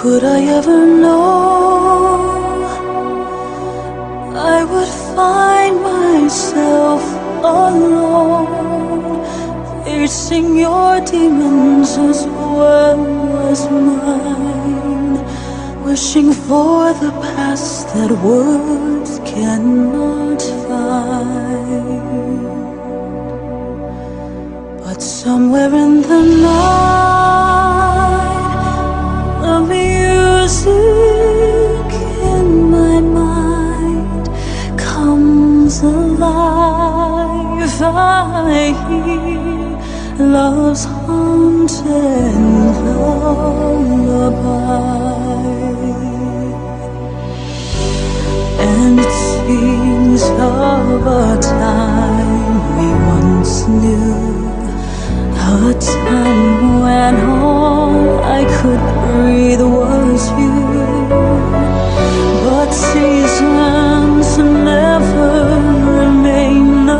could I ever know I would find myself alone, facing your demons as well as mine, wishing for the past that words cannot find. But somewhere in the night, the music in my mind comes alive. I hear love's haunted lullaby, and it sings of a time we once knew, a time when all I could breathe was you. But seasons never remain a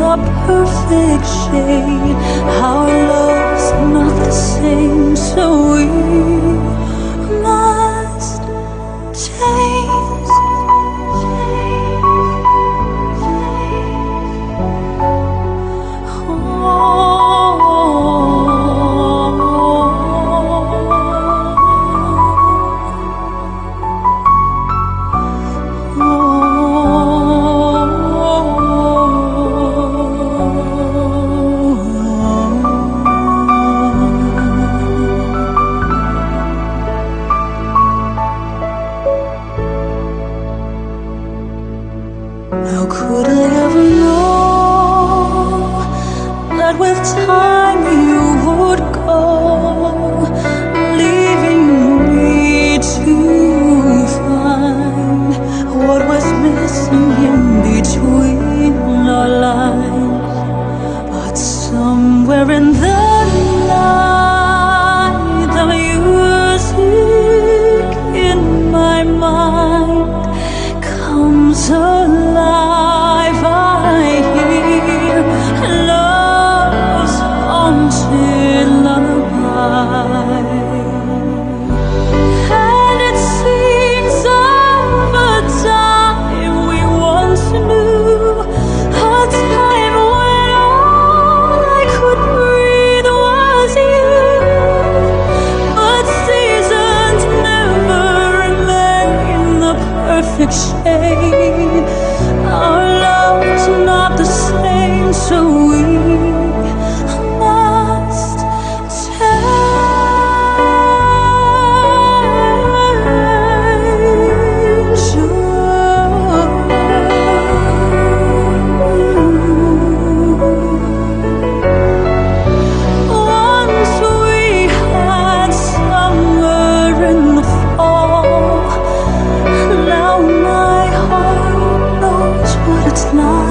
perfect shade. Our love's not the same, so we must change. How could I ever know that with time you would go, leaving me to find what was missing in between our lines? But somewhere in the night, the music in my mind comes alive. I hear love's haunted lullaby, and it sings of a time we once knew, a time when all I could breathe was you. But seasons never remain the perfect shade. Our love's not the same, so we must change. Once we had summer in the fall, now my heart knows what it's like.